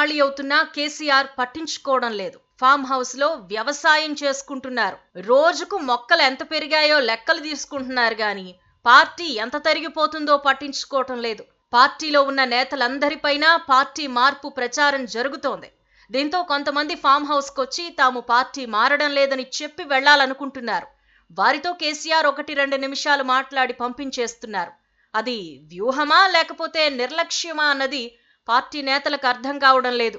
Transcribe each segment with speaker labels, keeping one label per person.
Speaker 1: ఖాళీ అవుతున్నా కేసీఆర్ పట్టించుకోవడం లేదు. ఫామ్ హౌస్ లో వ్యవసాయం చేసుకుంటున్నారు. రోజుకు మొక్కలు ఎంత పెరిగాయో లెక్కలు తీసుకుంటున్నారు గాని పార్టీ ఎంత తరిగిపోతుందో పట్టించుకోవటం లేదు. పార్టీలో ఉన్న నేతలందరిపైన పార్టీ మార్పు ప్రచారం జరుగుతోంది. దీంతో కొంతమంది ఫామ్ హౌస్ కొచ్చి తాము పార్టీ మారడం లేదని చెప్పి వెళ్లాలనుకుంటున్నారు. వారితో కేసీఆర్ 1-2 నిమిషాలు మాట్లాడి పంపించేస్తున్నారు. అది వ్యూహమా లేకపోతే నిర్లక్ష్యమా అన్నది పార్టీ నేతలకు అర్థం కావడం లేదు.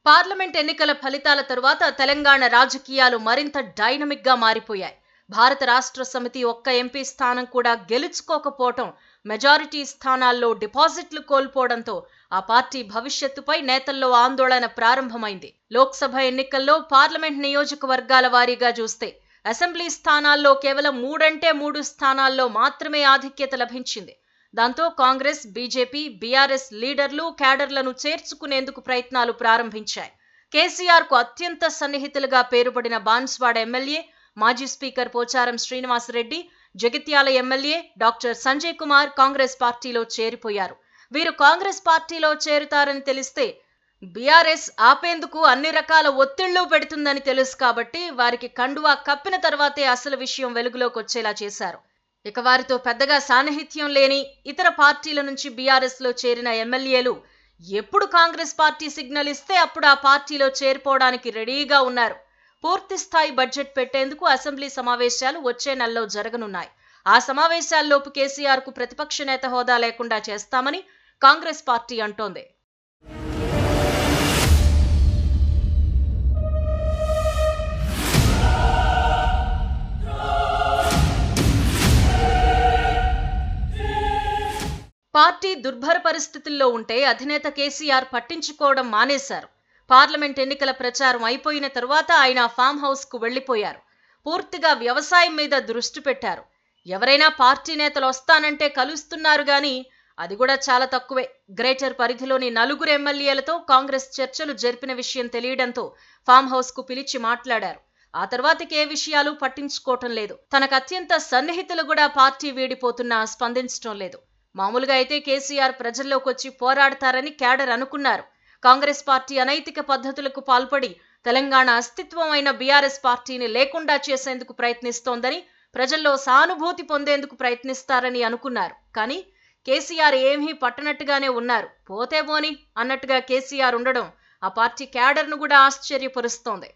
Speaker 1: పార్లమెంట్ ఎన్నికల ఫలితాల తరువాత తెలంగాణ రాజకీయాలు మరింత డైనమిక్ గా మారిపోయాయి. భారత రాష్ట్ర సమితి ఒక్క ఎంపీ స్థానం కూడా గెలుచుకోకపోవటం, మెజారిటీ స్థానాల్లో డిపాజిట్లు కోల్పోవడంతో ఆ పార్టీ భవిష్యత్తుపై నేతల్లో ఆందోళన ప్రారంభమైంది. లోక్సభ ఎన్నికల్లో పార్లమెంట్ నియోజకవర్గాల వారీగా చూస్తే అసెంబ్లీ స్థానాల్లో కేవలం 3 స్థానాల్లో మాత్రమే ఆధిక్యత లభించింది. దాంతో కాంగ్రెస్, బీజేపీ, బీఆర్ఎస్ లీడర్లు, క్యాడర్లను చేర్చుకునేందుకు ప్రయత్నాలు ప్రారంభించాయి. కేసీఆర్ కు అత్యంత సన్నిహితులుగా పేరుపడిన బాన్స్వాడ ఎమ్మెల్యే, మాజీ speaker Pocharam Srinivasa Reddy, Jagtial MLA doctor Sanjay Kumar Congress పార్టీలో చేరిపోయారు. వీరు కాంగ్రెస్ పార్టీలో చేరుతారని తెలిస్తే బీఆర్ఎస్ ఆపేందుకు అన్ని రకాల ఒత్తిళ్లు పెడుతుందని తెలుసు కాబట్టి వారికి కండువా కప్పిన తర్వాతే అసలు విషయం వెలుగులోకి వచ్చేలా చేశారు. ఇక వారితో పెద్దగా సాన్నిహిత్యం లేని ఇతర పార్టీల నుంచి బీఆర్ఎస్ లో చేరిన ఎమ్మెల్యేలు ఎప్పుడు కాంగ్రెస్ పార్టీ సిగ్నల్ ఇస్తే అప్పుడు ఆ పార్టీలో చేరిపోవడానికి రెడీగా ఉన్నారు. పూర్తి స్థాయి బడ్జెట్ పెట్టేందుకు అసెంబ్లీ సమావేశాలు వచ్చే నెలలో జరగనున్నాయి. ఆ సమావేశాల్లోపు కేసీఆర్ కు ప్రతిపక్ష నేత హోదా లేకుండా చేస్తామని కాంగ్రెస్ పార్టీ అంటోంది. పార్టీ దుర్భర పరిస్థితుల్లో ఉంటే అధినేత కేసీఆర్ పట్టించుకోవడం మానేశారు. పార్లమెంట్ ఎన్నికల ప్రచారం అయిపోయిన తరువాత ఆయన ఫామ్ హౌస్ కు వెళ్లిపోయారు. పూర్తిగా వ్యవసాయం మీద దృష్టి పెట్టారు. ఎవరైనా పార్టీ నేతలు వస్తానంటే కలుస్తున్నారు గాని అది కూడా చాలా తక్కువే. గ్రేటర్ పరిధిలోని 4 ఎమ్మెల్యేలతో కాంగ్రెస్ చర్చలు జరిపిన విషయం తెలియడంతో ఫామ్ హౌస్ కు పిలిచి మాట్లాడారు. ఆ తర్వాతకి ఏ విషయాలు పట్టించుకోవటం లేదు. తనకు అత్యంత సన్నిహితులు కూడా పార్టీ వీడిపోతున్నా స్పందించడం లేదు. మామూలుగా అయితే కేసీఆర్ ప్రజల్లోకి వచ్చి పోరాడతారని క్యాడర్ అనుకున్నారు. కాంగ్రెస్ పార్టీ అనైతిక పద్ధతులకు పాల్పడి తెలంగాణ అస్తిత్వం అయిన బీఆర్ఎస్ పార్టీని లేకుండా చేసేందుకు ప్రయత్నిస్తోందని, ప్రజల్లో సానుభూతి పొందేందుకు ప్రయత్నిస్తారని అనుకున్నారు. కానీ కేసీఆర్ ఏమీ పట్టనట్టుగానే ఉన్నారు. పోతే పోని అన్నట్టుగా కేసీఆర్ ఉండడం ఆ పార్టీ క్యాడర్ను కూడా ఆశ్చర్యపరుస్తోంది.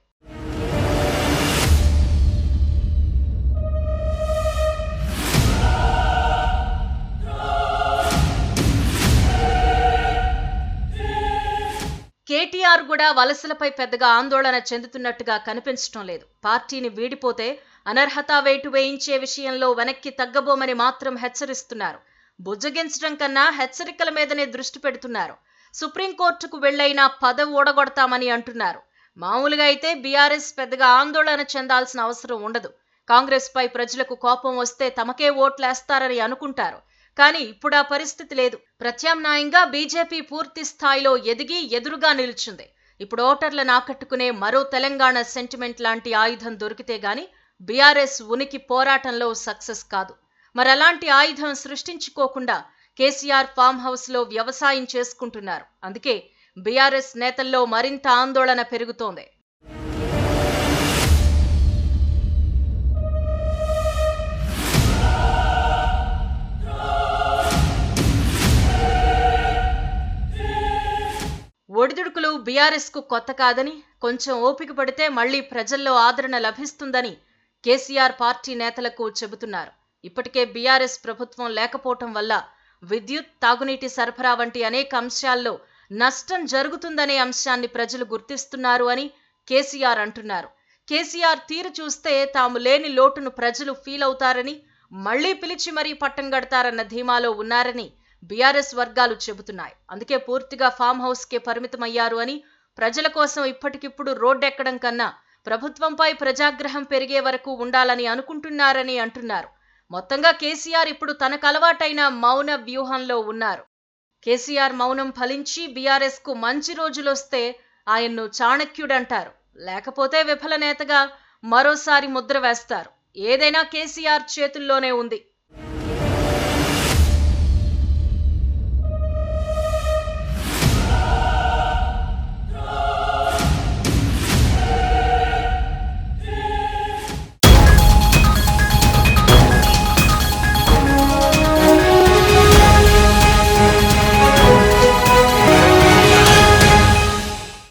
Speaker 1: కేటీఆర్ కూడా వలసలపై పెద్దగా ఆందోళన చెందుతున్నట్టుగా కనిపించడం లేదు. పార్టీని వీడిపోతే అనర్హత వేటు వేయించే విషయంలో వెనక్కి తగ్గబోమని మాత్రం హెచ్చరిస్తున్నారు. బుజ్జగించడం కన్నా హెచ్చరికల మీదనే దృష్టి పెడుతున్నారు. సుప్రీంకోర్టుకు వెళ్లైనా పదవి ఓడగొడతామని అంటున్నారు. మామూలుగా అయితే బీఆర్ఎస్ పెద్దగా ఆందోళన చెందాల్సిన అవసరం ఉండదు. కాంగ్రెస్ పై ప్రజలకు కోపం వస్తే తమకే ఓట్లేస్తారని అనుకుంటారు. కానీ ఇప్పుడు ఆ పరిస్థితి లేదు. ప్రత్యామ్నాయంగా బీజేపీ పూర్తి స్థాయిలో ఎదిగి ఎదురుగా నిలిచింది. ఇప్పుడు ఓటర్లను ఆకట్టుకునే మరో తెలంగాణ సెంటిమెంట్ లాంటి ఆయుధం దొరికితే గాని బీఆర్ఎస్ ఉనికి పోరాటంలో సక్సెస్ కాదు. మరి అలాంటి ఆయుధం సృష్టించుకోకుండా కేసీఆర్ ఫామ్ హౌస్ లో వ్యవసాయం చేసుకుంటున్నారు. అందుకే బీఆర్ఎస్ నేతల్లో మరింత ఆందోళన పెరుగుతోంది. ఒడిదుడుకులు బీఆర్ఎస్ కు కొత్త కాదని, కొంచెం ఓపిక పడితే మళ్లీ ప్రజల్లో ఆదరణ లభిస్తుందని కేసీఆర్ పార్టీ నేతలకు చెబుతున్నారు. ఇప్పటికే బీఆర్ఎస్ ప్రభుత్వం లేకపోవటం వల్ల విద్యుత్, తాగునీటి సరఫరా వంటి అనేక అంశాల్లో నష్టం జరుగుతుందనే అంశాన్ని ప్రజలు గుర్తిస్తున్నారు అని కేసీఆర్ అంటున్నారు. కేసీఆర్ తీరు చూస్తే తాము లేని లోటును ప్రజలు ఫీల్ అవుతారని, మళ్లీ పిలిచి మరీ పట్టం గడతారన్న ధీమాలో ఉన్నారని బీఆర్ఎస్ వర్గాలు చెబుతున్నాయి. అందుకే పూర్తిగా ఫామ్ హౌస్ కే పరిమితమయ్యారు అని, ప్రజల కోసం ఇప్పటికిప్పుడు రోడ్డెక్కడం కన్నా ప్రభుత్వంపై ప్రజాగ్రహం పెరిగే వరకు ఉండాలని అనుకుంటున్నారని అంటున్నారు. మొత్తంగా కేసీఆర్ ఇప్పుడు తనకు అలవాటైన మౌన వ్యూహంలో ఉన్నారు. కేసీఆర్ మౌనం ఫలించి బీఆర్ఎస్ కు మంచి రోజులొస్తే ఆయన్ను చాణక్యుడంటారు. లేకపోతే విఫల నేతగా మరోసారి ముద్ర వేస్తారు. ఏదైనా కేసీఆర్ చేతుల్లోనే ఉంది.